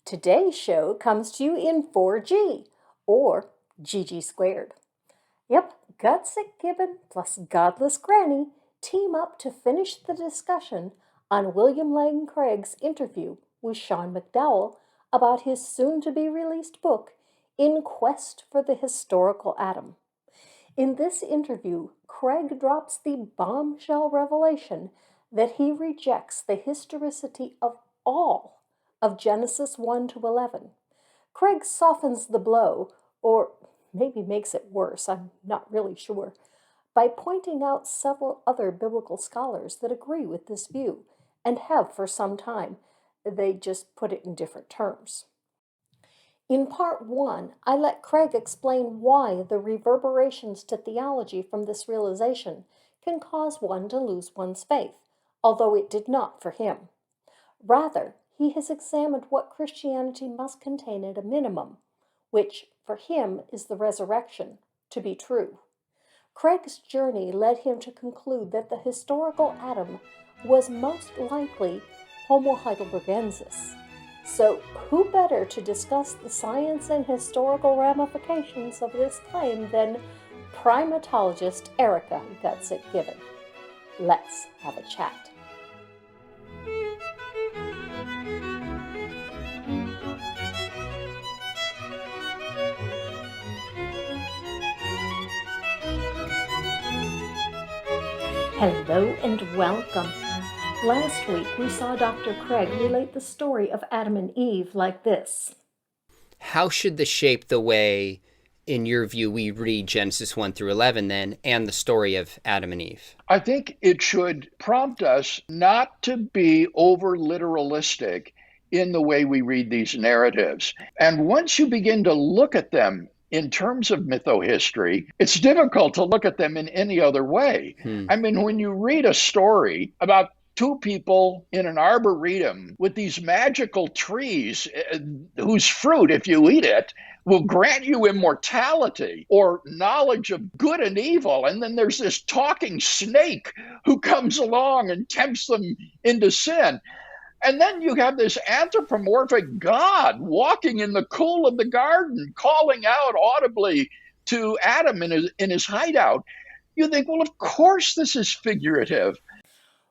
Today's show comes to you in 4G, or GG squared. Yep, Gutsick Gibbon plus Godless Granny team up to finish the discussion on William Lane Craig's interview with Sean McDowell about his soon-to-be-released book, In Quest for the Historical Atom. In this interview, Craig drops the bombshell revelation that he rejects the historicity of all of Genesis 1 to 11. Craig softens the blow, or maybe makes it worse, I'm not really sure, by pointing out several other biblical scholars that agree with this view, and have for some time. They just put it in different terms. In part 1, I let Craig explain why the reverberations to theology from this realization can cause one to lose one's faith, although it did not for him. Rather, he has examined what Christianity must contain at a minimum, which, for him, is the resurrection, to be true. Craig's journey led him to conclude that the historical atom was most likely Homo Heidelbergensis. So, who better to discuss the science and historical ramifications of this claim than primatologist Erika Gutsick Gibbon? Let's have a chat. Hello and welcome. Last week we saw Dr. Craig relate the story of Adam and Eve like this. How should this shape the way, in your view, we read Genesis 1 through 11 then, and the story of Adam and Eve? I think it should prompt us not to be over literalistic in the way we read these narratives. And once you begin to look at them in terms of mythohistory, it's difficult to look at them in any other way. I mean, when you read a story about two people in an arboretum with these magical trees whose fruit, if you eat it, will grant you immortality or knowledge of good and evil. And then there's this talking snake who comes along and tempts them into sin. And then you have this anthropomorphic God walking in the cool of the garden, calling out audibly to Adam in his hideout. You think, well, of course this is figurative.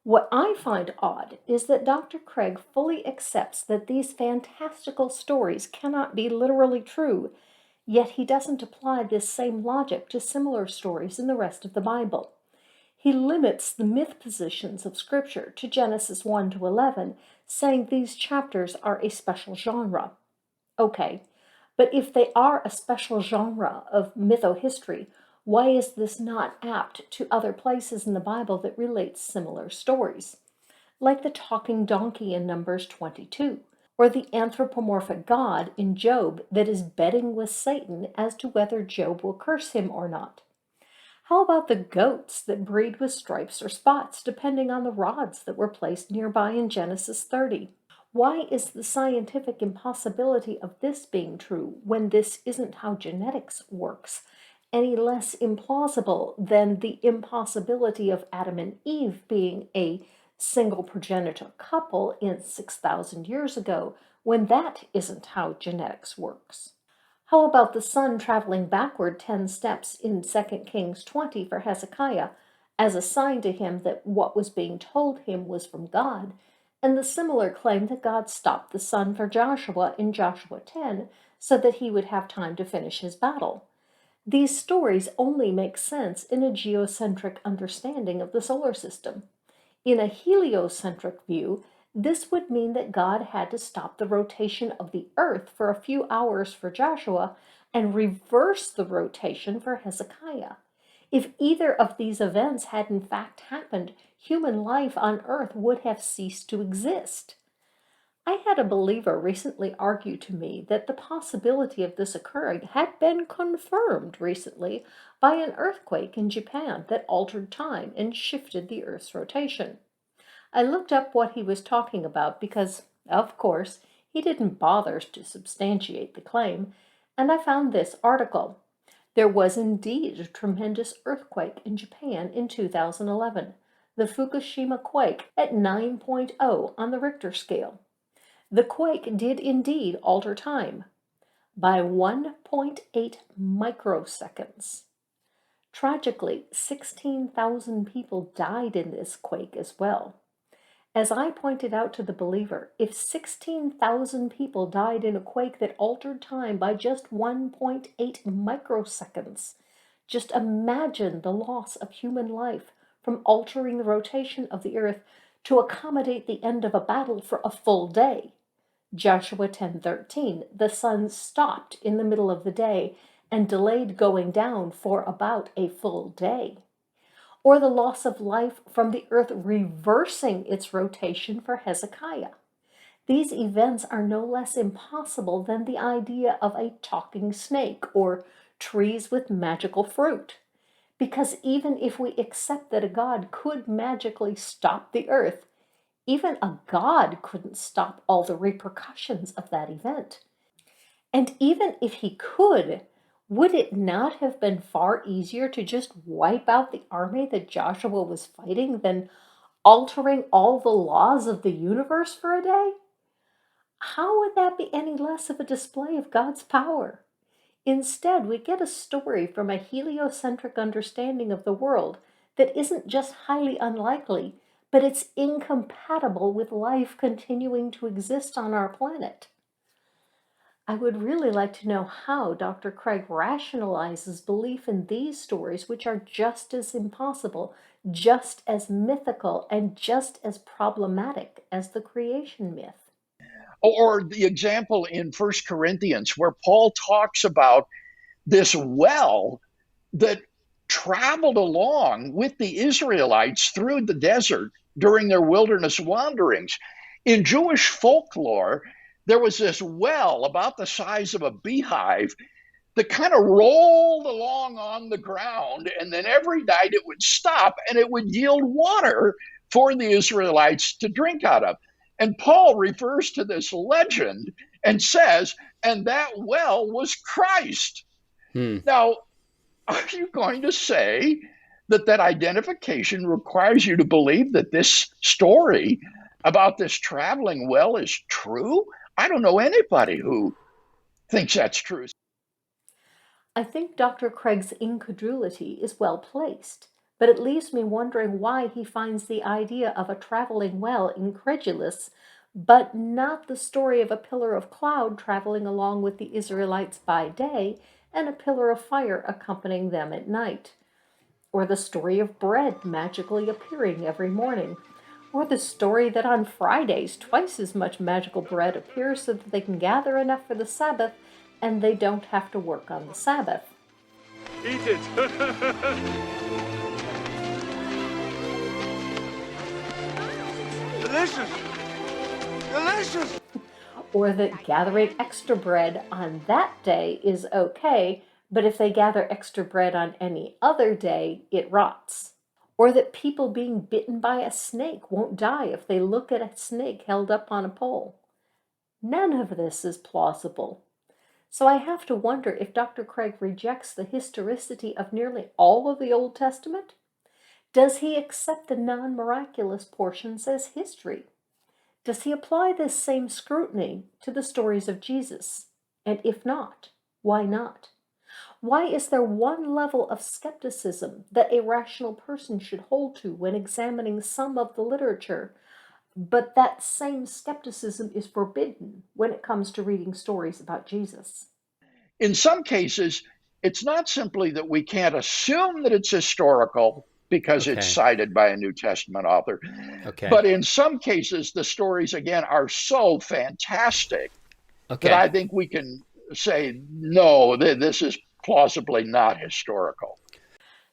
What I find odd is that Dr. Craig fully accepts that these fantastical stories cannot be literally true, yet he doesn't apply this same logic to similar stories in the rest of the Bible. He limits the myth positions of Scripture to Genesis 1 to 11, saying these chapters are a special genre. Okay, but if they are a special genre of mythohistory, why is this not apt to other places in the Bible that relate similar stories? Like the talking donkey in Numbers 22, or the anthropomorphic God in Job that is betting with Satan as to whether Job will curse him or not. How about the goats that breed with stripes or spots, depending on the rods that were placed nearby in Genesis 30? Why is the scientific impossibility of this being true, when this isn't how genetics works, any less implausible than the impossibility of Adam and Eve being a single progenitor couple in 6,000 years ago, when that isn't how genetics works? How about the sun traveling backward 10 steps in 2 Kings 20 for Hezekiah as a sign to him that what was being told him was from God, and the similar claim that God stopped the sun for Joshua in Joshua 10 so that he would have time to finish his battle? These stories only make sense in a geocentric understanding of the solar system. In a heliocentric view, this would mean that God had to stop the rotation of the earth for a few hours for Joshua and reverse the rotation for Hezekiah. If either of these events had in fact happened, human life on earth would have ceased to exist. I had a believer recently argue to me that the possibility of this occurring had been confirmed recently by an earthquake in Japan that altered time and shifted the Earth's rotation. I looked up what he was talking about because, of course, he didn't bother to substantiate the claim, and I found this article. There was indeed a tremendous earthquake in Japan in 2011, the Fukushima quake at 9.0 on the Richter scale. The quake did indeed alter time by 1.8 microseconds. Tragically, 16,000 people died in this quake as well. As I pointed out to the believer, if 16,000 people died in a quake that altered time by just 1.8 microseconds, just imagine the loss of human life from altering the rotation of the earth to accommodate the end of a battle for a full day. Joshua 10:13, the sun stopped in the middle of the day and delayed going down for about a full day. Or the loss of life from the earth reversing its rotation for Hezekiah. These events are no less impossible than the idea of a talking snake or trees with magical fruit. Because even if we accept that a God could magically stop the earth, even a God couldn't stop all the repercussions of that event. And even if he could, would it not have been far easier to just wipe out the army that Joshua was fighting than altering all the laws of the universe for a day? How would that be any less of a display of God's power? Instead, we get a story from a heliocentric understanding of the world that isn't just highly unlikely, but it's incompatible with life continuing to exist on our planet. I would really like to know how Dr. Craig rationalizes belief in these stories, which are just as impossible, just as mythical, and just as problematic as the creation myth. Or the example in First Corinthians where Paul talks about this well that traveled along with the Israelites through the desert during their wilderness wanderings. In Jewish folklore, there was this well about the size of a beehive that kind of rolled along on the ground, and then every night it would stop and it would yield water for the Israelites to drink out of. And Paul refers to this legend and says, and that well was Christ. Now, are you going to say that that identification requires you to believe that this story about this traveling well is true? I don't know anybody who thinks that's true. I think Dr. Craig's incredulity is well placed, but it leaves me wondering why he finds the idea of a traveling well incredulous, but not the story of a pillar of cloud traveling along with the Israelites by day and a pillar of fire accompanying them at night, or the story of bread magically appearing every morning, or the story that on Fridays twice as much magical bread appears so that they can gather enough for the Sabbath and they don't have to work on the Sabbath. Eat it! Delicious! Delicious! Or that gathering extra bread on that day is okay, but if they gather extra bread on any other day, it rots. Or that people being bitten by a snake won't die if they look at a snake held up on a pole. None of this is plausible. So I have to wonder if Dr. Craig rejects the historicity of nearly all of the Old Testament. Does he accept the non-miraculous portions as history? Does he apply this same scrutiny to the stories of Jesus? And if not, why not? Why is there one level of skepticism that a rational person should hold to when examining some of the literature, but that same skepticism is forbidden when it comes to reading stories about Jesus? In some cases, it's not simply that we can't assume that it's historical because it's cited by a New Testament author, but in some cases, the stories, again, are so fantastic that I think we can say, no, this is plausibly not historical.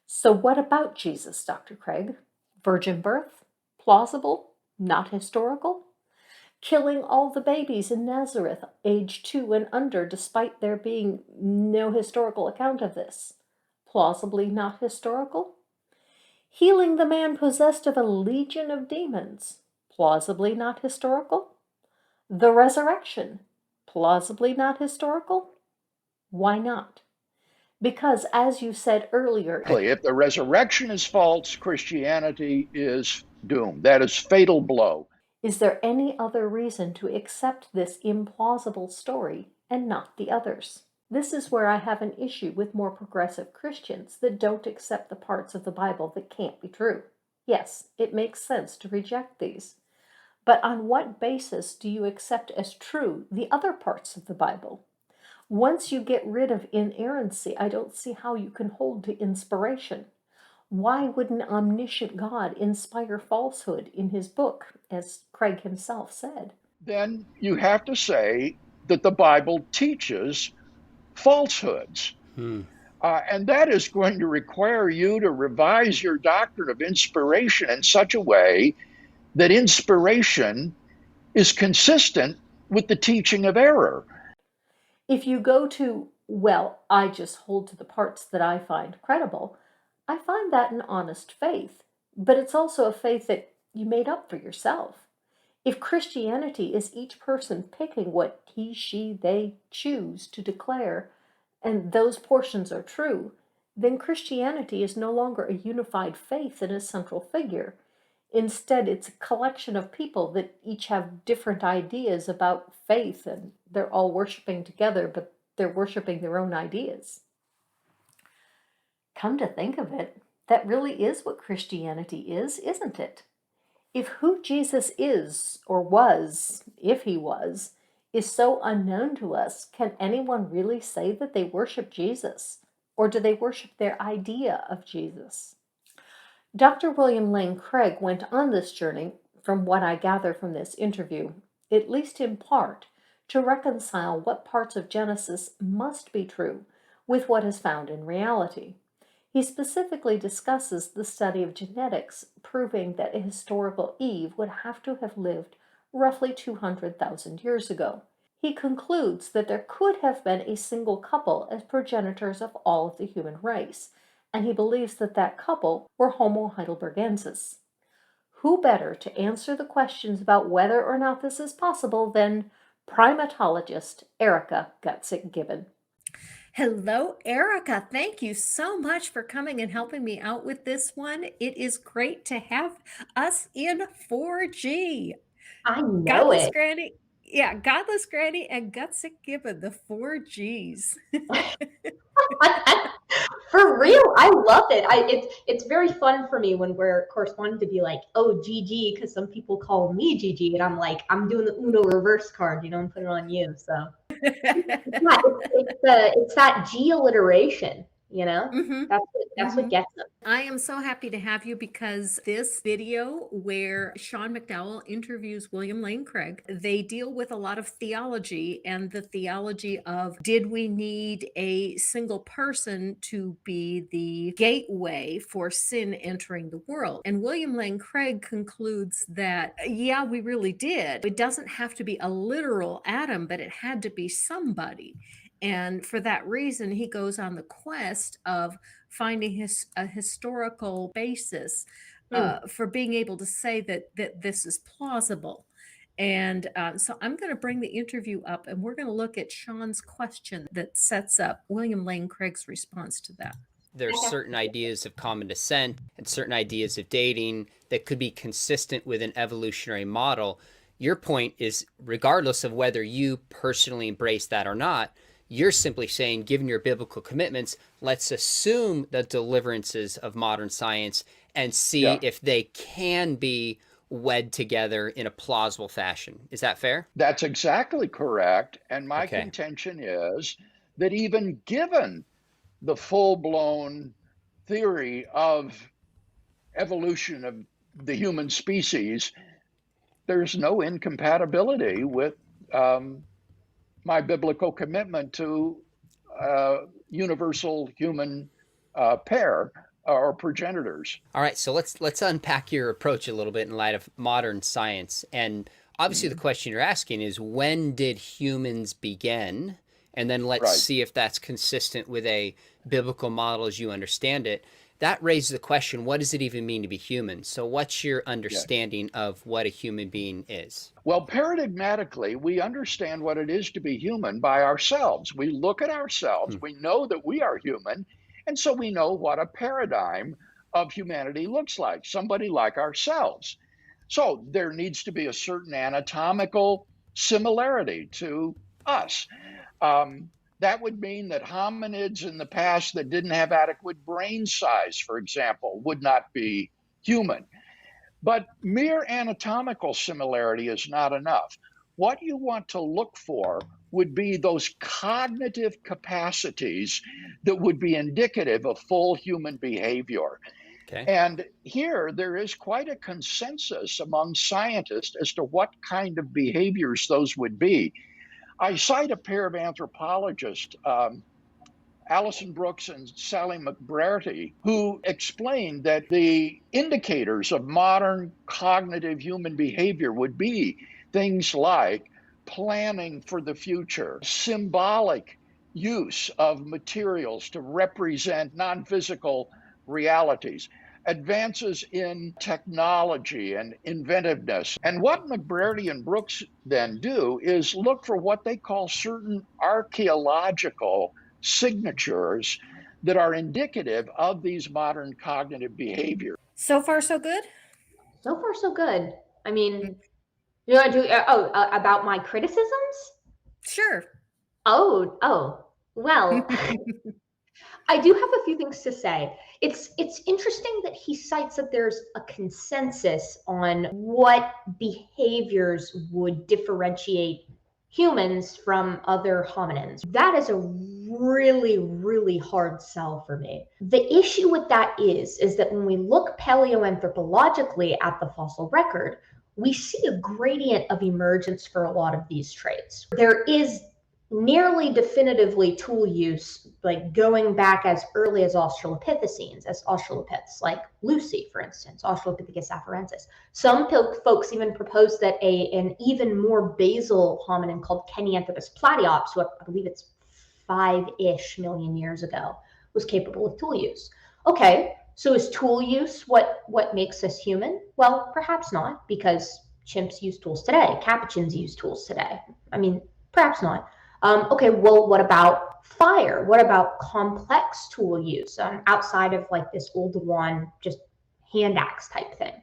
So what about Jesus, Dr. Craig? Virgin birth? Plausible? Not historical? Killing all the babies in Nazareth, age 2 and under, despite there being no historical account of this? Plausibly not historical? Healing the man possessed of a legion of demons? Plausibly not historical? The resurrection? Plausibly not historical? Why not? Because, as you said earlier, if the resurrection is false, Christianity is doomed. That is fatal blow. Is there any other reason to accept this implausible story and not the others? This is where I have an issue with more progressive Christians that don't accept the parts of the Bible that can't be true. Yes, it makes sense to reject these. But on what basis do you accept as true the other parts of the Bible? Once you get rid of inerrancy, I don't see how you can hold to inspiration. Why would an omniscient God inspire falsehood in his book, as Craig himself said? Then you have to say that the Bible teaches falsehoods. And that is going to require you to revise your doctrine of inspiration in such a way that inspiration is consistent with the teaching of error. If you go to, well, I just hold to the parts that I find credible, I find that an honest faith, but it's also a faith that you made up for yourself. If Christianity is each person picking what he, she, they choose to declare, and those portions are true, then Christianity is no longer a unified faith in a central figure. Instead, it's a collection of people that each have different ideas about faith, and they're all worshiping together, but they're worshiping their own ideas. Come to think of it, that really is what Christianity is, isn't it? If who Jesus is, or was, if he was, is so unknown to us, can anyone really say that they worship Jesus? Or do they worship their idea of Jesus? Dr. William Lane Craig went on this journey, from what I gather from this interview, at least in part, to reconcile what parts of Genesis must be true with what is found in reality. He specifically discusses the study of genetics, proving that a historical Eve would have to have lived roughly 200,000 years ago. He concludes that there could have been a single couple as progenitors of all of the human race, and he believes that that couple were Homo Heidelbergensis. Who better to answer the questions about whether or not this is possible than primatologist Erika Gutsick Gibbon? Hello, Erika. Thank you so much for coming and helping me out with this one. It is great to have us in 4G. I know Godless it. Granny. Yeah, Godless Granny and Gutsick Gibbon, the 4Gs. For real, I love it. It's very fun for me when we're corresponding to be like, oh, GG, because some people call me GG, and I'm like, I'm doing the Uno reverse card, and put it on you. So it's that G alliteration, Mhm. That's what gets them. I am so happy to have you because this video where Sean McDowell interviews William Lane Craig, they deal with a lot of theology and the theology of, did we need a single person to be the gateway for sin entering the world? And William Lane Craig concludes that, yeah, we really did. It doesn't have to be a literal Adam, but it had to be somebody. And for that reason, he goes on the quest of finding a historical basis for being able to say that this is plausible. And so I'm going to bring the interview up, and we're going to look at Sean's question that sets up William Lane Craig's response to that. There's certain ideas of common descent and certain ideas of dating that could be consistent with an evolutionary model. Your point is, regardless of whether you personally embrace that or not, you're simply saying, given your biblical commitments, let's assume the deliverances of modern science and see if they can be wed together in a plausible fashion. Is that fair? That's exactly correct. And my contention is that even given the full-blown theory of evolution of the human species, there's no incompatibility with my biblical commitment to universal human pair or progenitors. All right, so let's unpack your approach a little bit in light of modern science. And obviously the question you're asking is, when did humans begin? And then let's see if that's consistent with a biblical model as you understand it. That raises the question, what does it even mean to be human? So what's your understanding of what a human being is? Well, paradigmatically, we understand what it is to be human by ourselves. We look at ourselves, we know that we are human, and so we know what a paradigm of humanity looks like, somebody like ourselves. So there needs to be a certain anatomical similarity to us. That would mean that hominids in the past that didn't have adequate brain size, for example, would not be human. But mere anatomical similarity is not enough. What you want to look for would be those cognitive capacities that would be indicative of full human behavior. Okay. And here there is quite a consensus among scientists as to what kind of behaviors those would be. I cite a pair of anthropologists, Alison Brooks and Sally McBrearty, who explained that the indicators of modern cognitive human behavior would be things like planning for the future, symbolic use of materials to represent non-physical realities, advances in technology and inventiveness. And what McBrearty and Brooks then do is look for what they call certain archaeological signatures that are indicative of these modern cognitive behaviors. So far, so good? So far, so good. I mean, you want to do, about my criticisms? Sure. Well, I do have a few things to say. It's interesting that he cites that there's a consensus on what behaviors would differentiate humans from other hominins. That is a really, really hard sell for me. The issue with that is that when we look paleoanthropologically at the fossil record, we see a gradient of emergence for a lot of these traits. There is nearly definitively tool use, like going back as early as Australopithecines, as Australopiths, like Lucy, for instance, Australopithecus afarensis. Some folks even propose that an even more basal hominin called Kenyanthropus platyops, who I believe it's 5-ish million years ago, was capable of tool use. Okay, so is tool use what makes us human? Well, perhaps not, because chimps use tools today, capuchins use tools today. I mean, perhaps not. Okay, well, what about fire? What about complex tool use outside of like this old one, just hand axe type thing?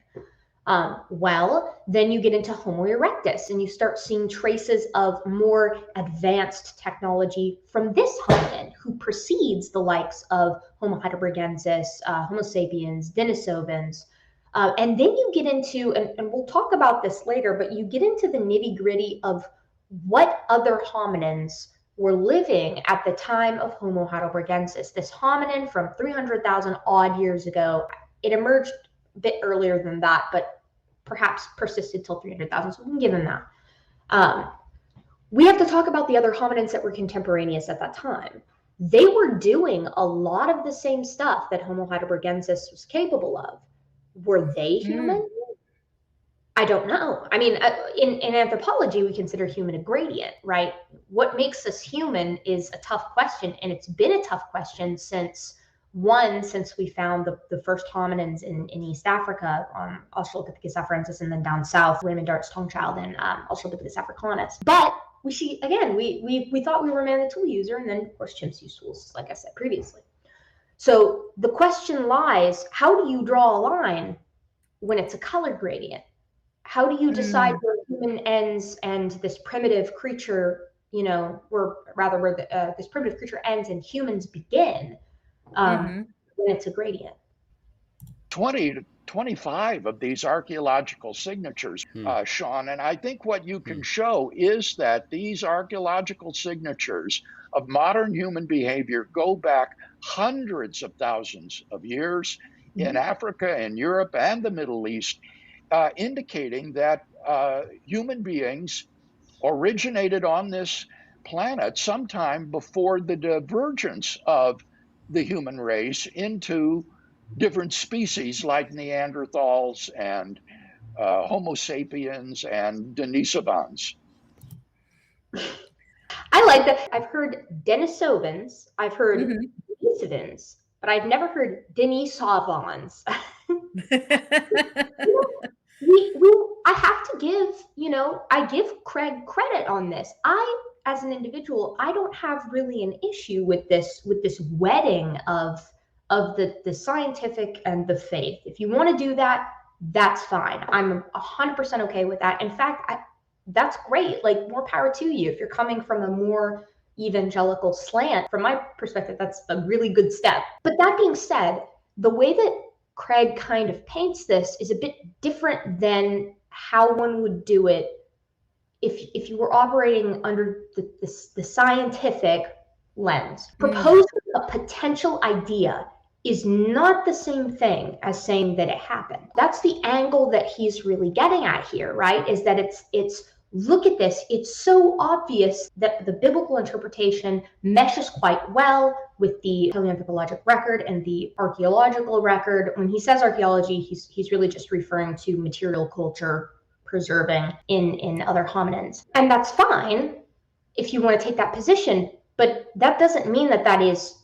Well, then you get into Homo erectus and you start seeing traces of more advanced technology from this hominin who precedes the likes of Homo heidelbergensis, Homo sapiens, Denisovans. And then you get into, and we'll talk about this later, but you get into the nitty gritty of what other hominins were living at the time of Homo heidelbergensis. This hominin from 300,000 odd years ago, it emerged a bit earlier than that, but perhaps persisted till 300,000, so we can give him that. We have to talk about the other hominins that were contemporaneous at that time. They were doing a lot of the same stuff that Homo heidelbergensis was capable of. Were they human? I don't know. I mean, in anthropology, we consider human a gradient, right? What makes us human is a tough question, and it's been a tough question since we found the first hominins in East Africa, Australopithecus afarensis, and then down south, Raymond Dart's tongue child, and Australopithecus africanus. But we see, again, we thought we were man the tool user, and then, of course, chimps use tools, like I said previously. So the question lies, how do you draw a line when it's a color gradient? How do you decide where human ends and this primitive creature, this primitive creature ends and humans begin when it's a gradient? 20 to 25 of these archaeological signatures, Sean, and I think what you can show is that these archaeological signatures of modern human behavior go back hundreds of thousands of years in Africa and Europe and the Middle East, indicating that human beings originated on this planet sometime before the divergence of the human race into different species like Neanderthals and Homo sapiens and Denisovans. I like that. I've heard Denisovans, I've heard Denisovans, but I've never heard Denisovans. I have to give, I give Craig credit on this. As an individual, I don't have really an issue with this wedding of the scientific and the faith. If you want to do that, that's fine. I'm 100% okay with that. In fact, that's great. Like, more power to you. If you're coming from a more evangelical slant, from my perspective, that's a really good step. But that being said, the way that Craig kind of paints this is a bit different than how one would do it if you were operating under the scientific lens. Proposing a potential idea is not the same thing as saying that it happened. That's the angle that he's really getting at here, right? Is that it's look at this. It's so obvious that the biblical interpretation meshes quite well with the paleoanthropologic record and the archaeological record. When he says archaeology, he's really just referring to material culture preserving in other hominins. And that's fine if you want to take that position, but that doesn't mean that that is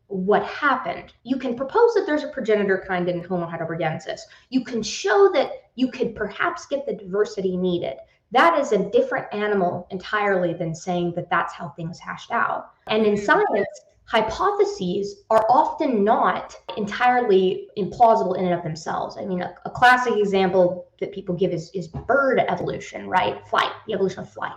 what happened. You can propose that there's a progenitor kind in Homo heidelbergensis. You can show that you could perhaps get the diversity needed. That is a different animal entirely than saying that that's how things hashed out. And in science, hypotheses are often not entirely implausible in and of themselves. I mean, a classic example that people give is bird evolution, right? Flight, the evolution of flight.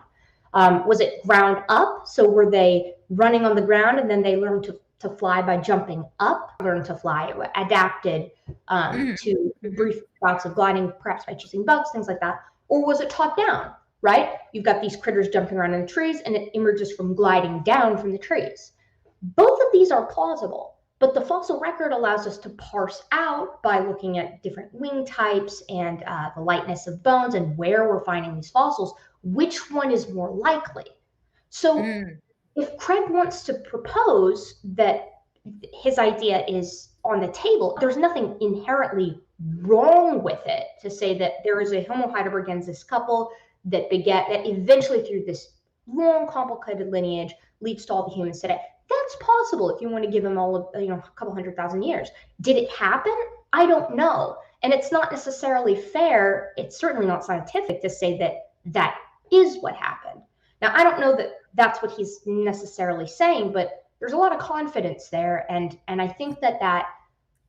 Was it ground up? So were they running on the ground and then they learned to fly by jumping up, learned to fly, adapted to brief bouts of gliding, perhaps by chasing bugs, things like that? Or was it top down, right? You've got these critters jumping around in the trees and it emerges from gliding down from the trees. Both of these are plausible, but the fossil record allows us to parse out by looking at different wing types and the lightness of bones and where we're finding these fossils, which one is more likely. So if Craig wants to propose that his idea is on the table, there's nothing inherently wrong with it to say that there is a Homo heidelbergensis couple that eventually through this long, complicated lineage leads to all the humans today. That's possible if you want to give them all of, a couple 100,000 years. Did it happen? I don't know. And it's not necessarily fair. It's certainly not scientific to say that that is what happened. Now, I don't know that that's what he's necessarily saying, but there's a lot of confidence there. And I think that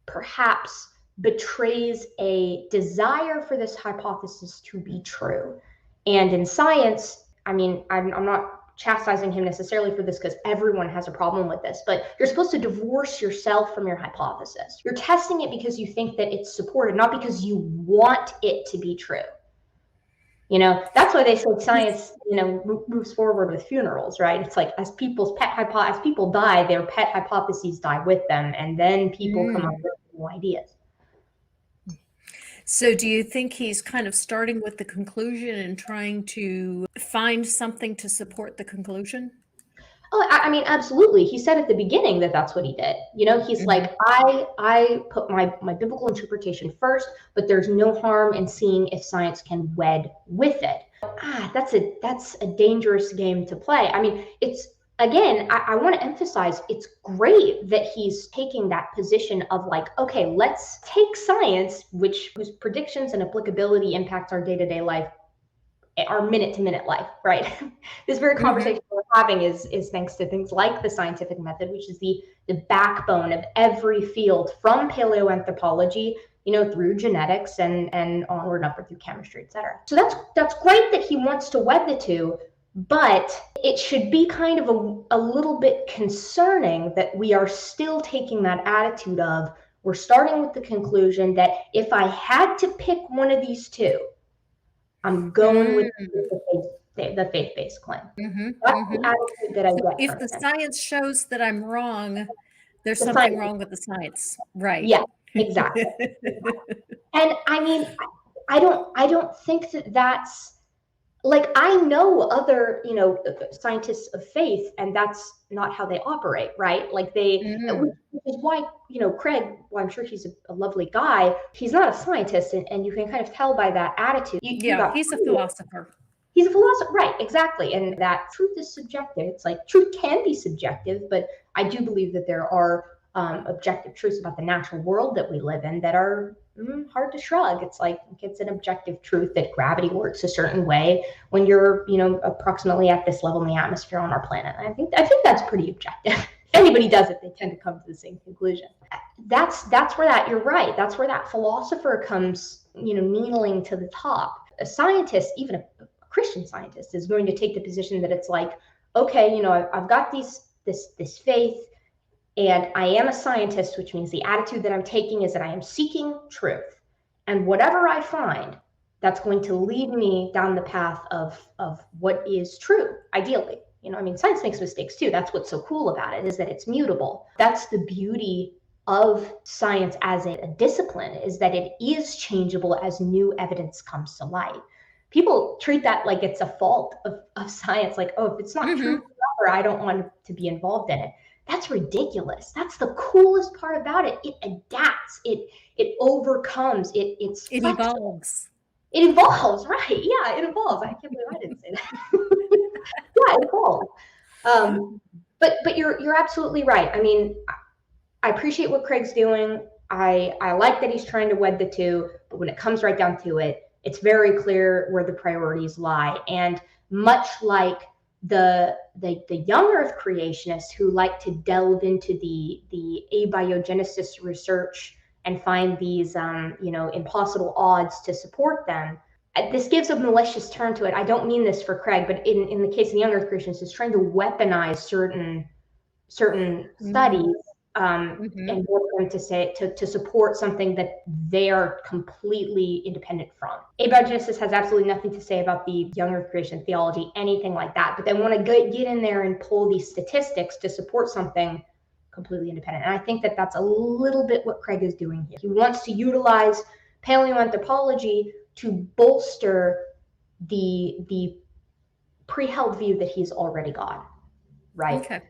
perhaps betrays a desire for this hypothesis to be true. And in science, I mean, I'm not chastising him necessarily for this because everyone has a problem with this, but you're supposed to divorce yourself from your hypothesis. You're testing it because you think that it's supported, not because you want it to be true. That's why they say science, moves forward with funerals, right? It's like as people die, their pet hypotheses die with them, and then people come up with new ideas. So do you think he's kind of starting with the conclusion and trying to find something to support the conclusion? Oh, I mean, absolutely. He said at the beginning that that's what he did. He's like, I put my biblical interpretation first, but there's no harm in seeing if science can wed with it. That's a dangerous game to play. I mean, again, I want to emphasize, it's great that he's taking that position of like, okay, let's take science, whose predictions and applicability impacts our day-to-day life, our minute-to-minute life, right? This very conversation we're having is thanks to things like the scientific method, which is the backbone of every field from paleoanthropology, through genetics and onward and upward through chemistry, et cetera. So that's great that he wants to wed the two, but it should be kind of a little bit concerning that we are still taking that attitude of, we're starting with the conclusion that if I had to pick one of these two, I'm going with the faith-based claim. That's the attitude that I get. If the science shows that I'm wrong, there's something wrong with the science, right? Yeah, exactly. And I mean, I don't think that's like, I know other scientists of faith, and that's not how they operate, right? Like which is why Craig, well, I'm sure he's a lovely guy, he's not a scientist, and you can kind of tell by that attitude. He's a philosopher. He's a philosopher, right? Exactly. And that truth is subjective. It's like truth can be subjective, but I do believe that there are objective truths about the natural world that we live in that are hard to shrug. It's like, it's an objective truth that gravity works a certain way when you're, approximately at this level in the atmosphere on our planet. And I think that's pretty objective. If anybody does it, they tend to come to the same conclusion. That's where you're right. That's where that philosopher comes needling to the top. A scientist, even a Christian scientist, is going to take the position that it's like, okay, I've got this faith, and I am a scientist, which means the attitude that I'm taking is that I am seeking truth. And whatever I find, that's going to lead me down the path of what is true, ideally. Science makes mistakes too. That's what's so cool about it, is that it's mutable. That's the beauty of science as a discipline, is that it is changeable as new evidence comes to light. People treat that like it's a fault of science, like, oh, if it's not true forever, I don't want to be involved in it. That's ridiculous. That's the coolest part about it. It adapts, it overcomes, it evolves. It evolves, right? Yeah, it evolves. I can't believe I didn't say that. Yeah, it evolves. But you're absolutely right. I appreciate what Craig's doing. I like that he's trying to wed the two, but when it comes right down to it, it's very clear where the priorities lie. And much like the young Earth creationists who like to delve into the abiogenesis research and find these impossible odds to support them, this gives a malicious turn to it. I don't mean this for Craig, but in the case of the young Earth creationists, it's trying to weaponize certain studies and work them to support something that they are completely independent from. Abiogenesis has absolutely nothing to say about the young Earth creation theology, anything like that, but they want to get in there and pull these statistics to support something completely independent. And I think that that's a little bit what Craig is doing here. He wants to utilize paleoanthropology to bolster the pre-held view that he's already got, right? Okay.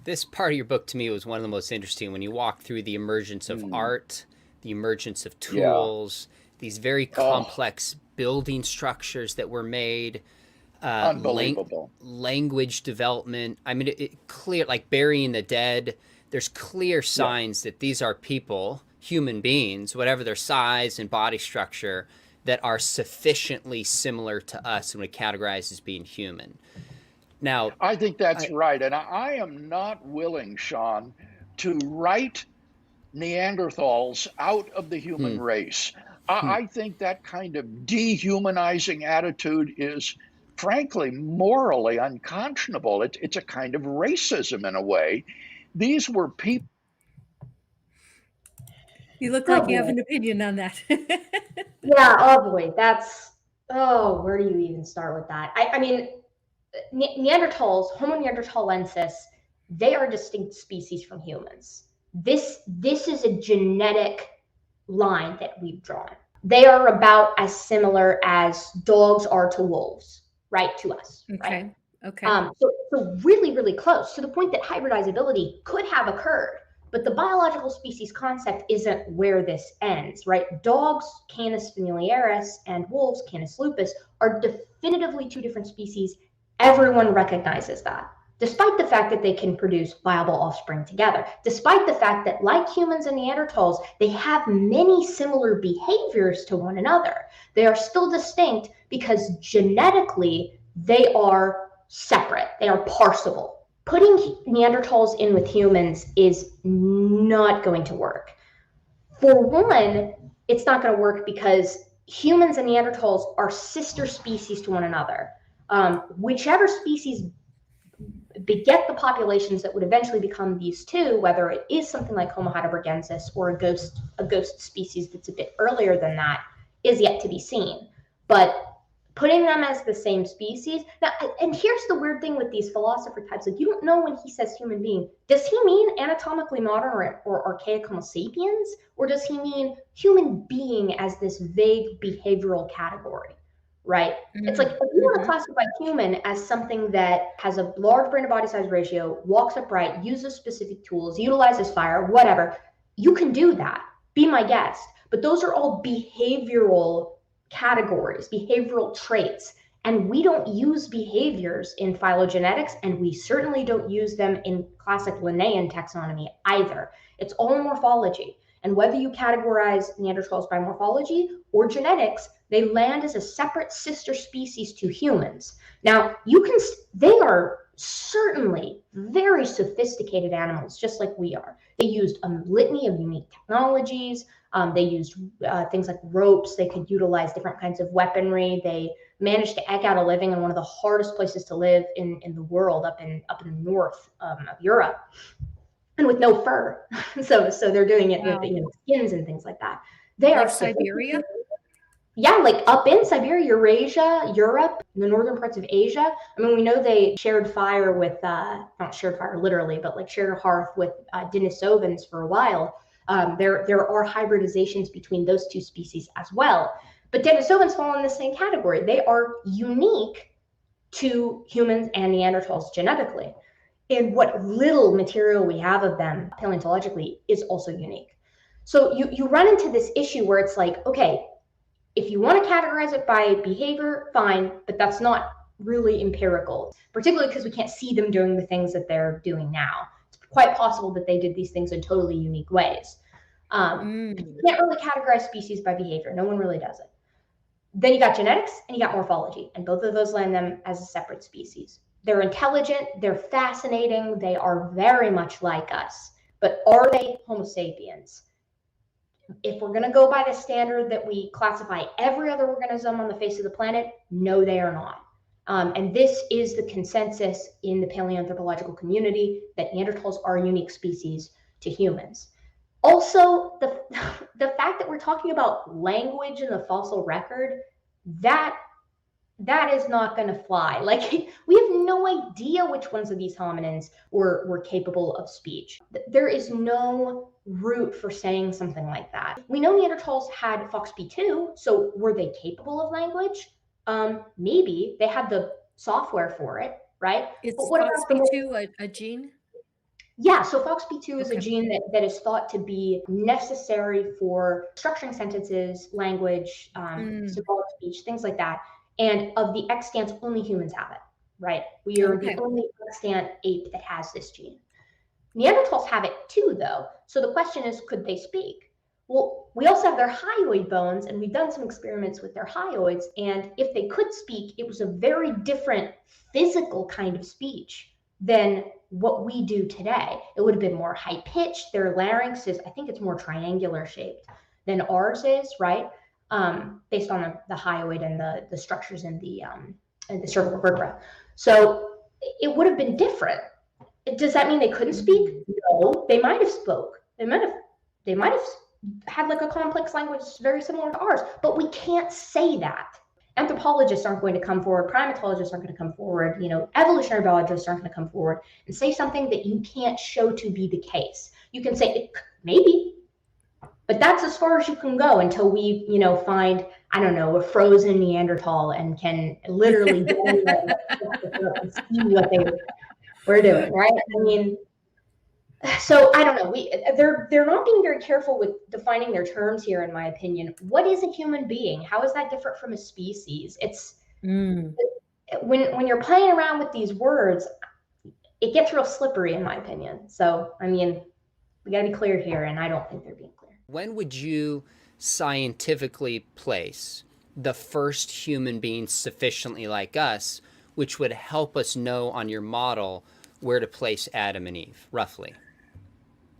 This part of your book to me was one of the most interesting, when you walk through the emergence of art, the emergence of tools, these very complex building structures that were made, unbelievable language development. It clear, like burying the dead. There's clear signs that these are people, human beings, whatever their size and body structure, that are sufficiently similar to us and would categorize as being human. Now, I think that's right. And I am not willing, Sean, to write Neanderthals out of the human race. I think that kind of dehumanizing attitude is, frankly, morally unconscionable. It's a kind of racism in a way. These were people. You look like you have an opinion on that. Yeah, oh boy, where do you even start with that? Neanderthals, Homo neanderthalensis, they are a distinct species from humans. This is a genetic line that we've drawn. They are about as similar as dogs are to wolves, right? To us, right? Okay. So really, really close, to the point that hybridizability could have occurred. But the biological species concept isn't where this ends, right? Dogs, Canis familiaris, and wolves, Canis lupus, are definitively two different species. Everyone recognizes that, despite the fact that they can produce viable offspring together, despite the fact that, like humans and Neanderthals, they have many similar behaviors to one another. They are still distinct because genetically they are separate. They are parsable. Putting Neanderthals in with humans is not going to work. For one, it's not going to work because humans and Neanderthals are sister species to one another. Whichever species beget the populations that would eventually become these two, whether it is something like Homo heidelbergensis or a ghost species that's a bit earlier than that, is yet to be seen. But putting them as the same species now, and here's the weird thing with these philosopher types, like, you don't know when he says human being, does he mean anatomically modern or archaic Homo sapiens, or does he mean human being as this vague behavioral category? Right? It's like, if you want to classify human as something that has a large brain to body size ratio, walks upright, uses specific tools, utilizes fire, whatever, you can do that. Be my guest. But those are all behavioral categories, behavioral traits. And we don't use behaviors in phylogenetics, and we certainly don't use them in classic Linnaean taxonomy either. It's all morphology. And whether you categorize Neanderthals by morphology or genetics, they land as a separate sister species to humans. Now, they are certainly very sophisticated animals, just like we are. They used a litany of unique technologies. They used things like ropes. They could utilize different kinds of weaponry. They managed to eke out a living in one of the hardest places to live in the world, up in the north of Europe, and with no fur. So they're doing it with skins and things like that. They like are Siberia. Yeah, like up in Siberia, Eurasia, Europe, the northern parts of Asia. I mean, we know they shared fire with, not shared fire literally, but like shared a hearth with Denisovans for a while. There are hybridizations between those two species as well. But Denisovans fall in the same category. They are unique to humans and Neanderthals genetically. And what little material we have of them paleontologically is also unique. So you run into this issue where it's like, okay, if you want to categorize it by behavior, fine, but that's not really empirical, particularly because we can't see them doing the things that they're doing now. It's quite possible that they did these things in totally unique ways. You can't really categorize species by behavior. No one really does it. Then you got genetics and you got morphology, and both of those land them as a separate species. They're intelligent, they're fascinating, they are very much like us, but are they Homo sapiens? If we're going to go by the standard that we classify every other organism on the face of the planet, no, they are not. And this is the consensus in the paleoanthropological community, that Neanderthals are a unique species to humans. Also, the fact that we're talking about language in the fossil record, that is not going to fly. Like, we have no idea which ones of these hominins were capable of speech. There is no root for saying something like that. We know Neanderthals had FOXP2, so were they capable of language? Maybe. They had the software for it, right? Is FOXP2 a gene? Yeah, so FOXP2 is a gene that is thought to be necessary for structuring sentences, language, symbolic speech, things like that. And of the extants, only humans have it, right? We are the only extant ape that has this gene. Neanderthals have it too, though. So the question is, could they speak? Well, we also have their hyoid bones, and we've done some experiments with their hyoids. And if they could speak, it was a very different physical kind of speech than what we do today. It would have been more high pitched. Their larynx is, I think it's more triangular shaped than ours is, right? Based on the hyoid and the structures in the cervical vertebra. So it would have been different. Does that mean they couldn't speak? No, they might have spoke. They might have had like a complex language very similar to ours, but we can't say that. Anthropologists aren't going to come forward, primatologists aren't going to come forward, evolutionary biologists aren't going to come forward and say something that you can't show to be the case. You can say maybe, but that's as far as you can go until we, find, I don't know, a frozen Neanderthal and can literally go and see what they were doing, right? I mean, so I don't know. They're not being very careful with defining their terms here, in my opinion. What is a human being? How is that different from a species? It's when you're playing around with these words, it gets real slippery, in my opinion. So I mean, we got to be clear here, and I don't think they're being clear. When would you scientifically place the first human being sufficiently like us, which would help us know on your model where to place Adam and Eve, roughly?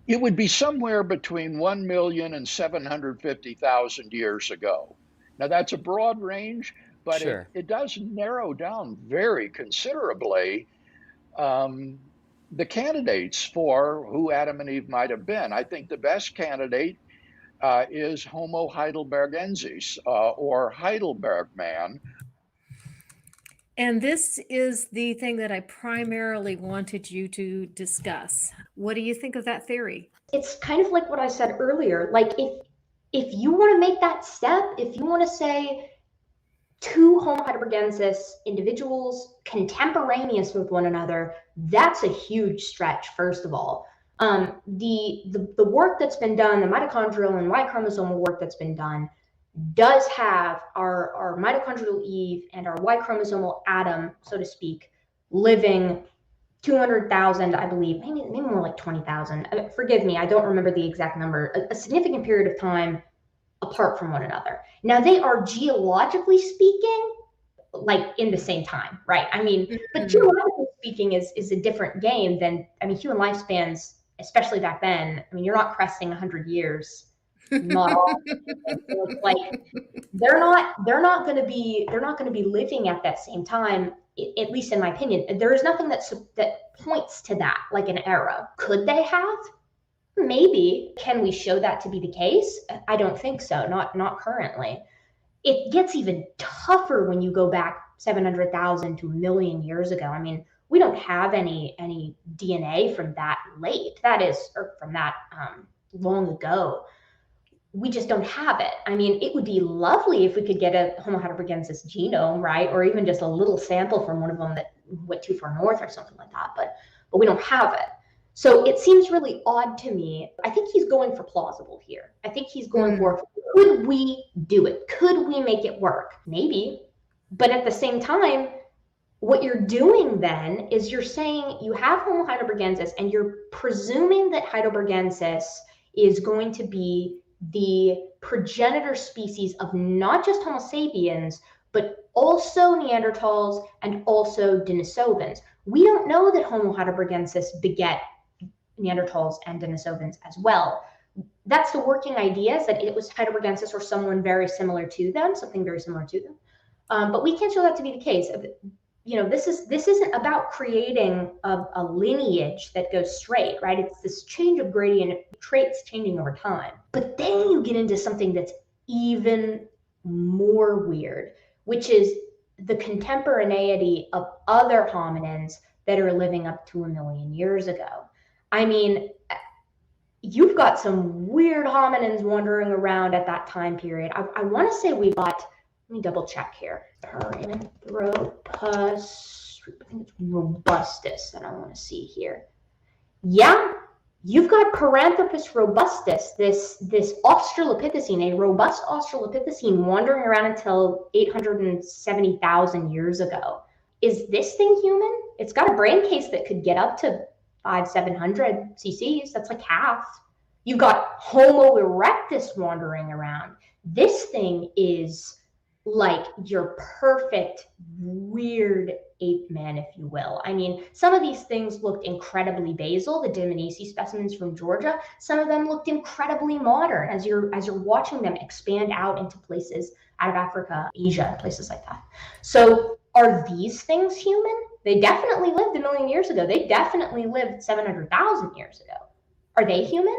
It would be somewhere between 1 million and 750,000 years ago. Now, that's a broad range, but sure. it does narrow down very considerably the candidates for who Adam and Eve might have been. I think the best candidate is Homo Heidelbergensis, or Heidelberg man. And this is the thing that I primarily wanted you to discuss. What do you think of that theory? It's kind of like what I said earlier. Like, if you want to make that step, if you want to say two Homo heidelbergensis individuals contemporaneous with one another, that's a huge stretch, first of all. The work that's been done, the mitochondrial and Y chromosomal work that's been done, does have our mitochondrial Eve and our Y chromosomal Adam, so to speak, living 200,000, I believe, maybe more like 20,000. Forgive me, I don't remember the exact number. A significant period of time apart from one another. Now, they are geologically speaking, like in the same time, right? I mean, but geologically speaking is a different game than, I mean, human lifespans, especially back then. I mean, you're not cresting 100 years, not all. So it's like they're not going to be living at that same time. At least in my opinion, there is nothing that points to that, like an era. Could they have? Maybe. Can we show that to be the case? I don't think so. Not currently. It gets even tougher when you go back 700,000 to a million years ago. I mean, we don't have any DNA from that late. That is, or from that long ago. We just don't have it. I mean, it would be lovely if we could get a Homo heidelbergensis genome, right? Or even just a little sample from one of them that went too far north or something like that. But we don't have it. So it seems really odd to me. I think he's going for plausible here. I think he's going for, could we do it? Could we make it work? Maybe. But at the same time, what you're doing then is you're saying you have Homo heidelbergensis and you're presuming that heidelbergensis is going to be the progenitor species of not just Homo sapiens, but also Neanderthals and also Denisovans. We don't know that Homo heidelbergensis beget Neanderthals and Denisovans as well. That's the working idea, is that it was Heidelbergensis or someone very similar to them, something very similar to them. But we can't show that to be the case. You know, this isn't about creating a lineage that goes straight, right? It's this change of gradient, traits changing over time. But then you get into something that's even more weird, which is the contemporaneity of other hominins that are living up to 1 million years ago. I mean, you've got some weird hominins wandering around at that time period. I want to say we got, let me double check here. Paranthropus, I think it's robustus that I want to see here. Yeah, you've got Paranthropus robustus, this Australopithecine, a robust Australopithecine wandering around until 870,000 years ago. Is this thing human? It's got a brain case that could get up to 700 cc's. That's like half. You've got Homo erectus wandering around. This thing is like your perfect weird ape man, if you will. I mean, some of these things looked incredibly basal, the Dmanisi specimens from Georgia. Some of them looked incredibly modern as you're watching them expand out into places out of Africa, Asia, places like that. So are these things human? They definitely lived 1 million years ago. They definitely lived 700,000 years ago. Are they human?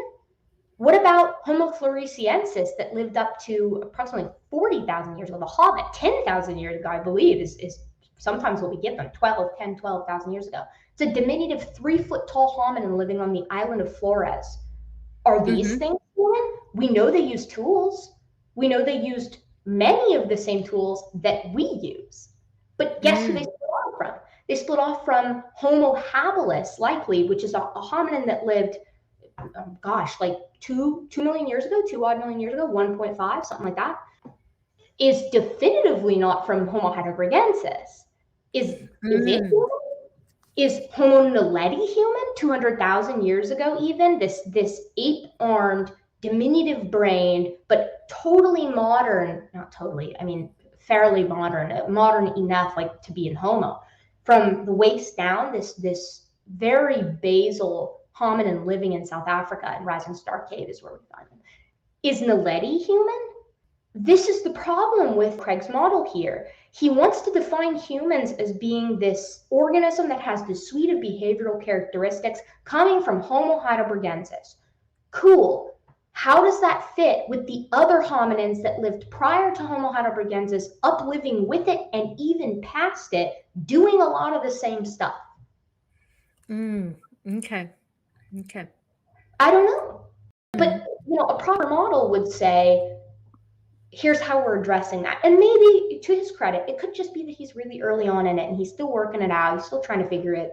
What about Homo floresiensis that lived up to approximately 40,000 years ago? The Hobbit, 10,000 years ago, I believe, is sometimes what we get them, 12,000 years ago. It's a diminutive 3-foot-tall hominin living on the island of Flores. Are these things human? We know they use tools. We know they used many of the same tools that we use. But guess who they split off from? They split off from Homo habilis, likely, which is a hominin that lived, like 2 million years ago, 2 odd million years ago, 1.5, something like that, is definitively not from Homo heidelbergensis. Is it human? Is Homo naledi human 200,000 years ago even? This ape-armed, diminutive-brained, but totally modern, not totally, I mean, fairly modern enough like to be in Homo. From the waist down, this very basal hominin living in South Africa, and Rising Star Cave is where we find them. Is naledi human? This is the problem with Craig's model here. He wants to define humans as being this organism that has this suite of behavioral characteristics coming from Homo heidelbergensis. Cool. How does that fit with the other hominins that lived prior to Homo heidelbergensis, upliving with it and even past it, doing a lot of the same stuff? Okay. I don't know. But a proper model would say, here's how we're addressing that. And maybe, to his credit, it could just be that he's really early on in it and he's still working it out. He's still trying to figure it.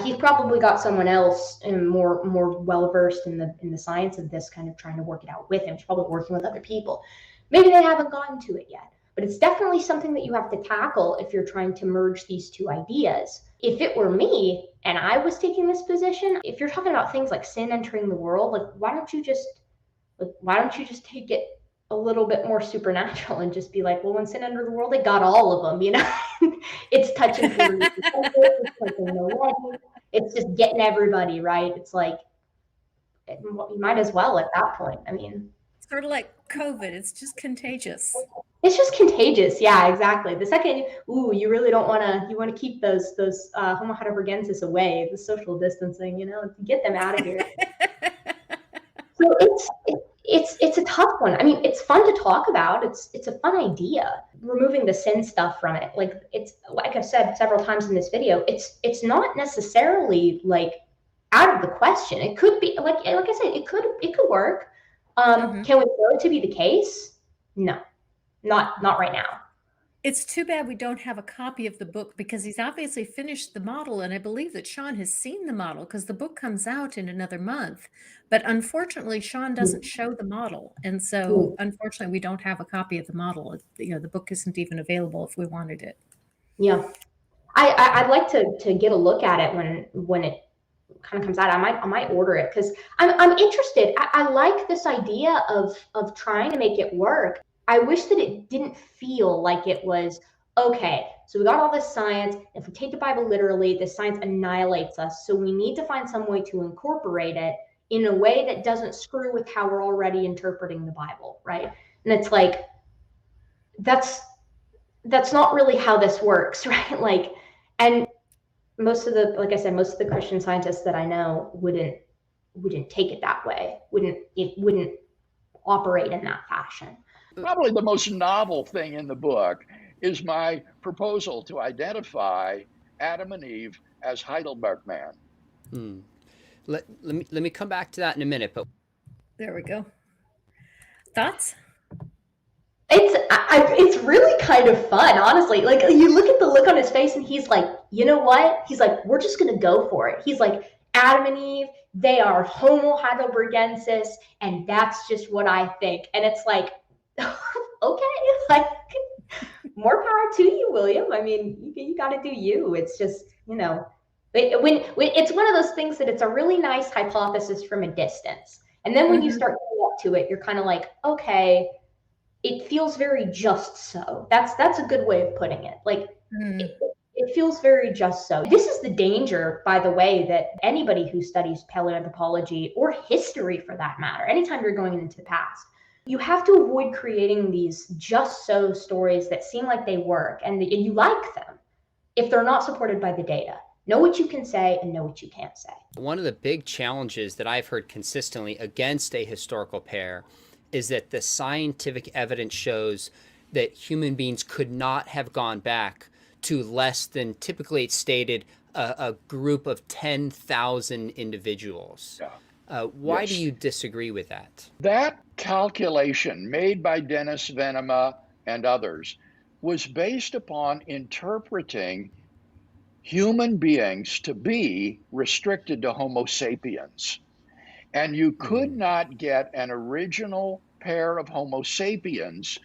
He's probably got someone else more well-versed in the science of this, kind of trying to work it out with him. He's probably working with other people. Maybe they haven't gotten to it yet. but it's definitely something that you have to tackle if you're trying to merge these two ideas. If it were me and I was taking this position, if you're talking about things like sin entering the world, like why don't you just take it a little bit more supernatural and just be like, well, when sin entered the world, they got all of them, you know? It's touching it's just getting everybody, right? It's like, you might as well at that point. I mean, sort of like COVID, it's just contagious. It's just contagious. Yeah, exactly. The second, you really don't want to, you want to keep those Homo Heidelbergensis away, the social distancing, you know, get them out of here. So it's a tough one. I mean, it's fun to talk about. It's a fun idea. Removing the sin stuff from it, like it's like I've said several times in this video, it's not necessarily like out of the question. It could be like I said, it could work. Can we show it to be the case? No, not right now. It's too bad we don't have a copy of the book, because he's obviously finished the model, and I believe that Sean has seen the model because the book comes out in another month. But unfortunately, Sean doesn't show the model, and so unfortunately, we don't have a copy of the model. You know, the book isn't even available if we wanted it. Yeah, I'd like to get a look at it when it kind of comes out. I might order it because I'm interested. I like this idea of trying to make it work. I wish that it didn't feel like it was, okay, so we got all this science. If we take the Bible literally, this science annihilates us. So we need to find some way to incorporate it in a way that doesn't screw with how we're already interpreting the Bible, right? And it's like, that's not really how this works, right? Like, and most of the, like I said, most of the Christian scientists that I know wouldn't take it that way. It wouldn't operate in that fashion. Probably the most novel thing in the book is my proposal to identify Adam and Eve as Heidelberg man. Let me come back to that in a minute, but there we go. Thoughts? It's really kind of fun, honestly. Like, you look at the look on his face and he's like, you know what? He's like, we're just going to go for it. He's like, Adam and Eve, they are Homo Heidelbergensis, and that's just what I think. And it's like, okay, like, more power to you, William. I mean, you got to do you. It's just, you know, when it's one of those things that it's a really nice hypothesis from a distance. And then when you start going up to it, you're kind of like, okay, it feels very just so. That's a good way of putting it. Like, it feels very just so. This is the danger, by the way, that anybody who studies paleoanthropology, or history for that matter, anytime you're going into the past, you have to avoid creating these just so stories that seem like they work and you like them if they're not supported by the data. Know what you can say and know what you can't say. One of the big challenges that I've heard consistently against a historical pair is that the scientific evidence shows that human beings could not have gone back to less than, typically it's stated, a group of 10,000 individuals. Why Yes. do you disagree with that? That calculation made by Dennis Venema and others was based upon interpreting human beings to be restricted to Homo sapiens. And you could not get an original pair of Homo sapiens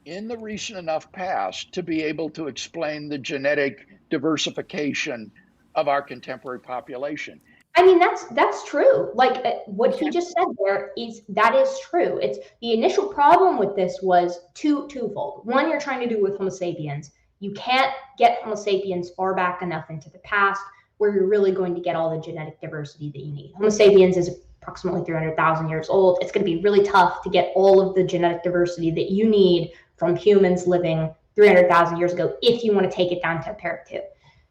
in the recent enough past to be able to explain the genetic diversification of our contemporary population. I mean, that's true. Like what he just said there that is true. It's the initial problem with this was twofold. One, you're trying to do with Homo sapiens. You can't get Homo sapiens far back enough into the past where you're really going to get all the genetic diversity that you need. Homo sapiens is approximately 300,000 years old. It's going to be really tough to get all of the genetic diversity that you need from humans living 300,000 years ago if you want to take it down to a pair of two.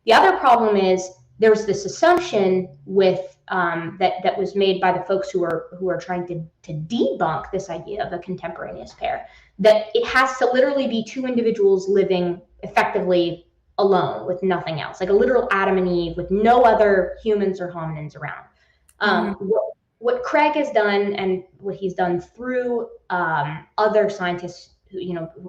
The other problem is there's this assumption with that was made by the folks who are trying to debunk this idea of a contemporaneous pair, that it has to literally be two individuals living effectively alone with nothing else, like a literal Adam and Eve with no other humans or hominins around. What Craig has done and what he's done through other scientists,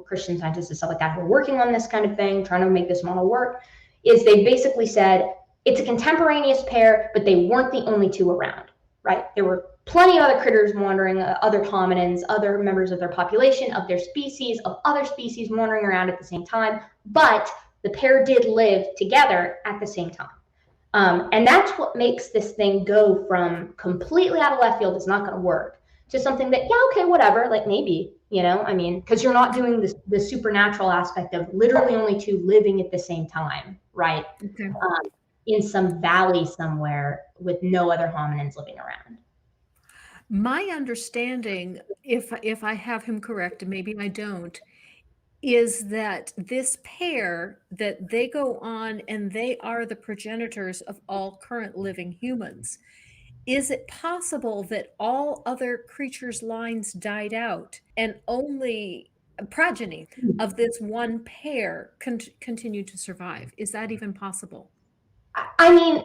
Christian scientists and stuff like that, who are working on this kind of thing, trying to make this model work, is they basically said it's a contemporaneous pair, but they weren't the only two around. right? There were plenty of other critters wandering, other hominins, other members of their population, of their species, of other species wandering around at the same time, but the pair did live together at the same time. And that's what makes this thing go from completely out of left field, it's not going to work, to something that, yeah, okay, whatever, like maybe, I mean, because you're not doing the supernatural aspect of literally only two living at the same time, right? Okay. In some valley somewhere with no other hominins living around. My understanding, if I have him correct, and maybe I don't, is that this pair, that they go on and they are the progenitors of all current living humans. Is it possible that all other creatures' lines died out and only a progeny of this one pair continue to survive? Is that even possible? I mean,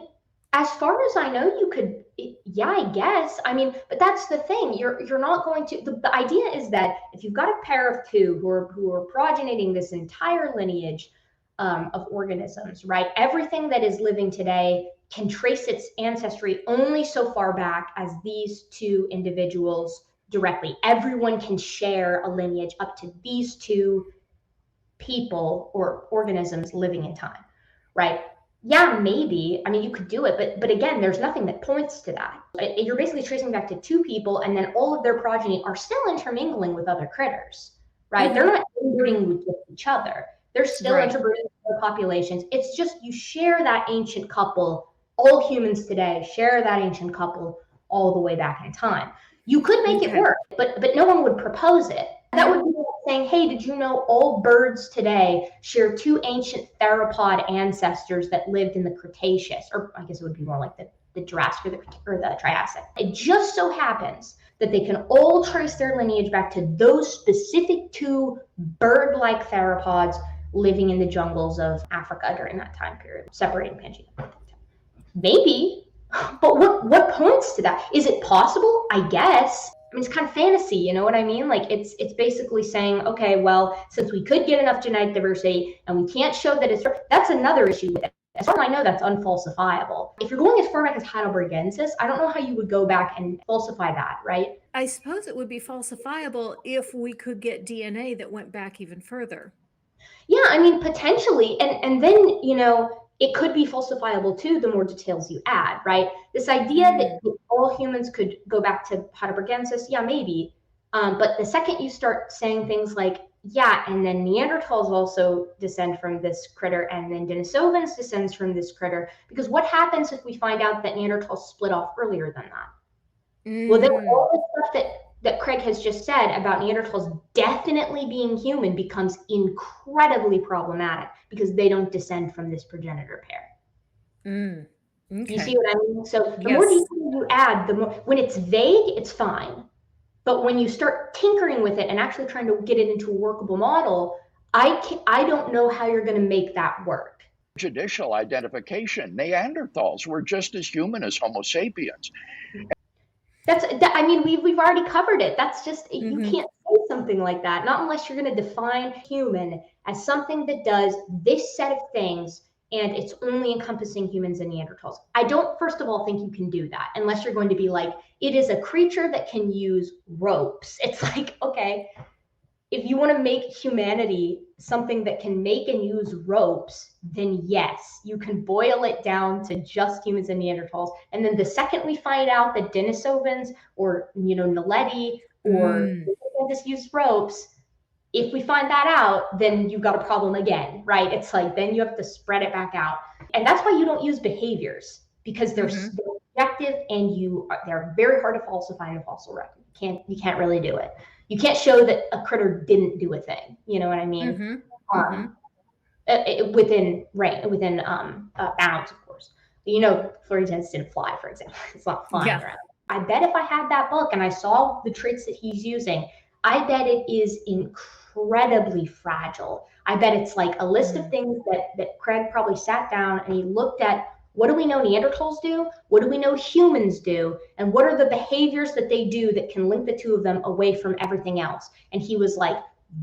as far as I know, you could, yeah, I guess. I mean, but that's the thing. You're not going to. The idea is that if you've got a pair of two who are progeniting this entire lineage of organisms, right? Everything that is living today can trace its ancestry only so far back as these two individuals directly. Everyone can share a lineage up to these two people or organisms living in time, right? Yeah, maybe. I mean, you could do it, but again, there's nothing that points to that. You're basically tracing back to two people, and then all of their progeny are still intermingling with other critters, right? They're not interbreeding with each other. They're still interbreeding with other populations. It's just you share that ancient couple. All humans today share that ancient couple all the way back in time. You could make it work, but no one would propose it. That would be like saying, hey, did you know all birds today share two ancient theropod ancestors that lived in the Cretaceous? Or I guess it would be more like the Jurassic or the Triassic. It just so happens that they can all trace their lineage back to those specific two bird-like theropods living in the jungles of Africa during that time period, separating Pangea. Maybe, but what points to that? Is it possible? I guess. I mean, it's kind of fantasy, you know what I mean? Like it's basically saying, okay, well, since we could get enough genetic diversity and we can't show that that's another issue with it. As far as I know, that's unfalsifiable. If you're going as far back as Heidelbergensis, I don't know how you would go back and falsify that, right? I suppose it would be falsifiable if we could get DNA that went back even further. Yeah, I mean, potentially. And then, it could be falsifiable too, the more details you add, right? This idea that all humans could go back to Heidelbergensis, yeah, maybe. But the second you start saying things like, yeah, and then Neanderthals also descend from this critter, and then Denisovans descends from this critter, because what happens if we find out that Neanderthals split off earlier than that? Well, then all the stuff that Craig has just said about Neanderthals definitely being human becomes incredibly problematic because they don't descend from this progenitor pair. Okay. You see what I mean? So the more detail you add, the more, when it's vague, it's fine. But when you start tinkering with it and actually trying to get it into a workable model, I don't know how you're going to make that work. Judicial identification. Neanderthals were just as human as Homo sapiens. I mean, we've already covered it. That's just, you can't say something like that, not unless you're going to define human as something that does this set of things and it's only encompassing humans and Neanderthals. I don't, first of all, think you can do that unless you're going to be like, it is a creature that can use ropes. It's like, okay, if you want to make humanity something that can make and use ropes, then yes, you can boil it down to just humans and Neanderthals. And then the second we find out that Denisovans or, Naledi or just use ropes, if we find that out, then you've got a problem again, right? It's like, then you have to spread it back out. And that's why you don't use behaviors, because they're subjective and they're very hard to falsify in a fossil record. You can't really do it. You can't show that a critter didn't do a thing. You know what I mean? Within bounds, of course. Florides didn't fly, for example. It's not flying around. I bet if I had that book and I saw the traits that he's using, I bet it is incredibly fragile. I bet it's like a list of things that Craig probably sat down and he looked at. What do we know Neanderthals do? What do we know humans do? And what are the behaviors that they do that can link the two of them away from everything else? And he was like,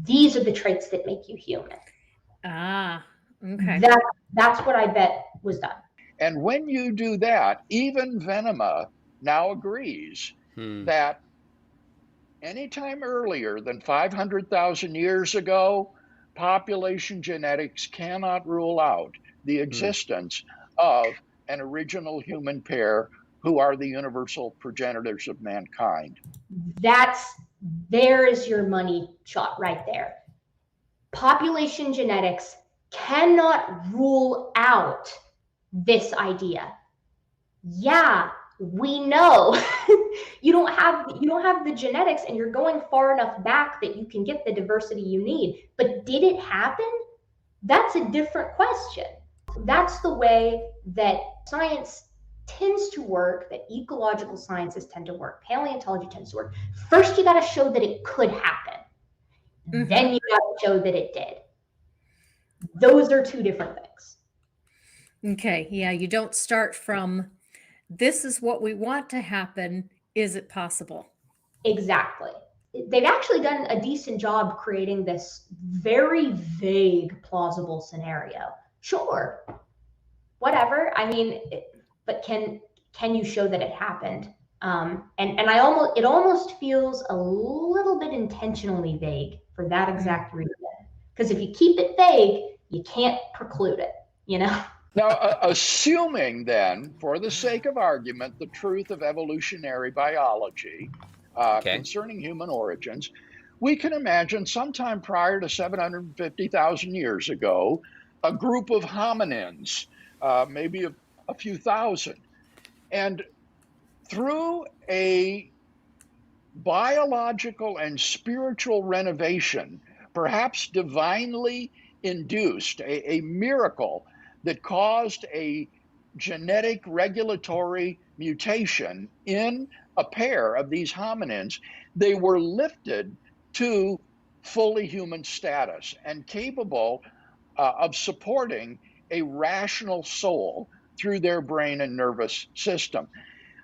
these are the traits that make you human. Okay. That's what I bet was done. And when you do that, even Venema now agrees that anytime earlier than 500,000 years ago, population genetics cannot rule out the existence of an original human pair who are the universal progenitors of mankind. There is your money shot right there. Population genetics cannot rule out this idea. Yeah, we know you don't have the genetics, and you're going far enough back that you can get the diversity you need. But did it happen? That's a different question. That's the way that science tends to work, that ecological sciences tend to work, paleontology tends to work. First, you got to show that it could happen. Then you got to show that it did. Those are two different things. Okay, yeah, you don't start from, this is what we want to happen, is it possible? Exactly. They've actually done a decent job creating this very vague, plausible scenario. Sure, whatever. I mean, but can you show that it happened? And it almost feels a little bit intentionally vague for that exact reason. Because if you keep it vague, you can't preclude it, you know? Now, assuming then, for the sake of argument, the truth of evolutionary biology concerning human origins, we can imagine sometime prior to 750,000 years ago, a group of hominins, maybe a few thousand. And through a biological and spiritual renovation, perhaps divinely induced, a miracle that caused a genetic regulatory mutation in a pair of these hominins, they were lifted to fully human status and capable of supporting a rational soul through their brain and nervous system.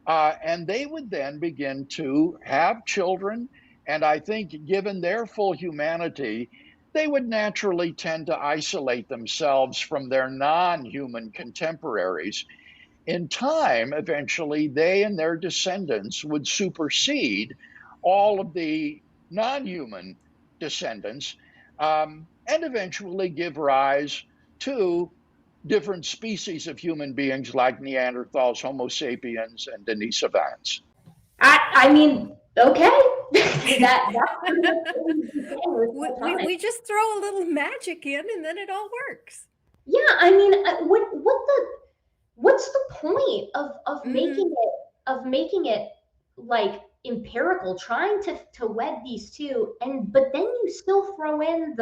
And they would then begin to have children. And I think, given their full humanity, they would naturally tend to isolate themselves from their non-human contemporaries. In time, eventually, they and their descendants would supersede all of the non-human descendants, and eventually give rise to different species of human beings like Neanderthals, Homo sapiens, and Denisovans. I mean, okay. We just throw a little magic in, and then it all works. Yeah, I mean, what's the point of making it like empirical, trying to wed these two, but then you still throw in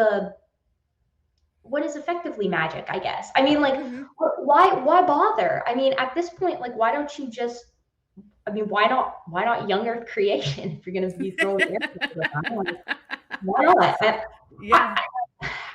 what is effectively magic, I guess. I mean, like, why bother? I mean, at this point, like, why don't you just, I mean, why not young earth creation if you're going to be throwing why not? Yeah.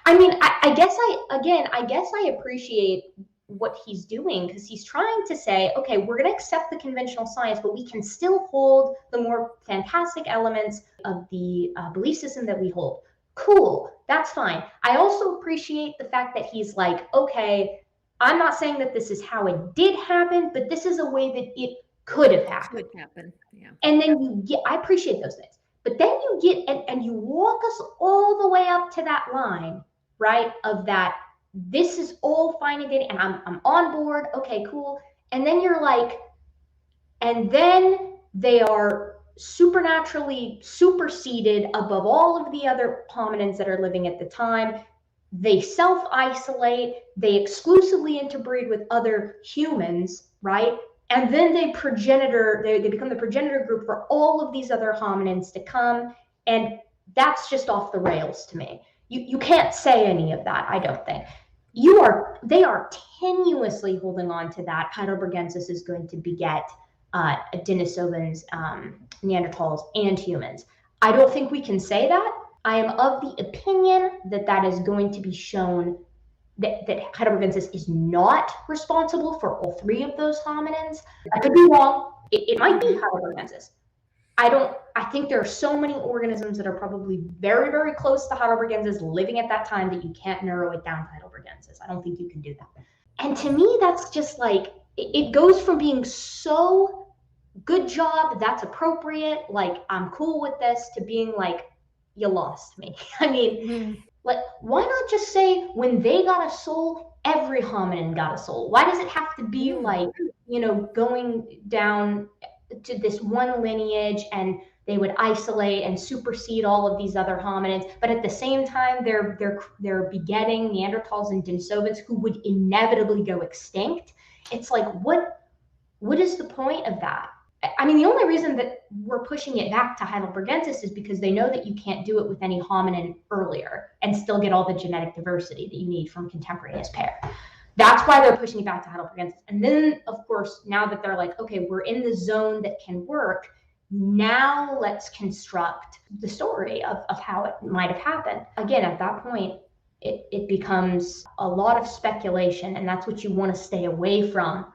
I mean, I guess I appreciate what he's doing, because he's trying to say, okay, we're going to accept the conventional science, but we can still hold the more fantastic elements of the belief system that we hold. Cool, that's fine. I also appreciate the fact that he's like, okay, I'm not saying that this is how it did happen, but this is a way that it could have happened. Could happen, yeah. And then I appreciate those things. But then you get, and you walk us all the way up to that line, right? Of that, this is all fine and dandy, and I'm on board, okay, cool. And then you're like, and then they are supernaturally superseded above all of the other hominins that are living at the time. They self-isolate, they exclusively interbreed with other humans, right? And then they become the progenitor group for all of these other hominins to come. And that's just off the rails to me. You can't say any of that, I don't think. They are tenuously holding on to that. Heidelbergensis is going to beget Denisovans, Neanderthals, and humans. I don't think we can say that. I am of the opinion that is going to be shown that Heidelbergensis is not responsible for all three of those hominins. I could be wrong. It might be Heidelbergensis. I think there are so many organisms that are probably very, very close to Heidelbergensis living at that time that you can't narrow it down to Heidelbergensis. I don't think you can do that. And to me, that's just like, it goes from being so good job, that's appropriate, like I'm cool with this, to being like, you lost me. I mean, like, why not just say when they got a soul, every hominin got a soul? Why does it have to be like, going down to this one lineage, and they would isolate and supersede all of these other hominids, but at the same time they're begetting Neanderthals and Denisovans who would inevitably go extinct? It's like, what is the point of that? I mean, the only reason that we're pushing it back to Heidelbergensis is because they know that you can't do it with any hominin earlier and still get all the genetic diversity that you need from contemporaneous pair. That's why they're pushing it back to Heidelbergensis. And then, of course, now that they're like, okay, we're in the zone that can work, now let's construct the story of how it might have happened. Again, at that point, it becomes a lot of speculation, and that's what you want to stay away from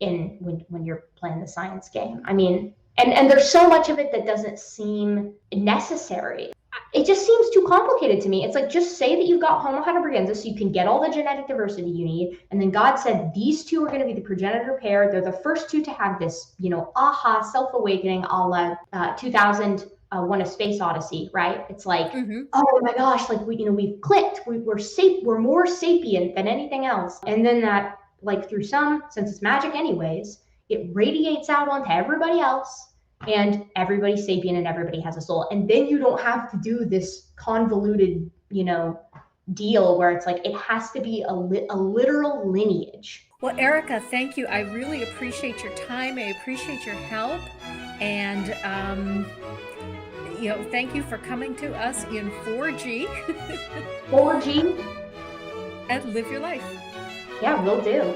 when you're playing the science game. I mean, and there's so much of it that doesn't seem necessary. It just seems too complicated to me. It's like, just say that you've got Homo heidelbergensis so you can get all the genetic diversity you need, and then God said these two are going to be the progenitor pair. They're the first two to have this, aha, self-awakening a la 2001: A Space Odyssey, right? It's like, oh my gosh, like we've clicked. We're more sapient than anything else. And then that, like, through since it's magic anyways, it radiates out onto everybody else, and everybody's sapient and everybody has a soul. And then you don't have to do this convoluted, deal where it's like, it has to be a literal lineage. Well, Erika, thank you. I really appreciate your time. I appreciate your help. And, thank you for coming to us in 4G. 4G. And live your life. Yeah, will do.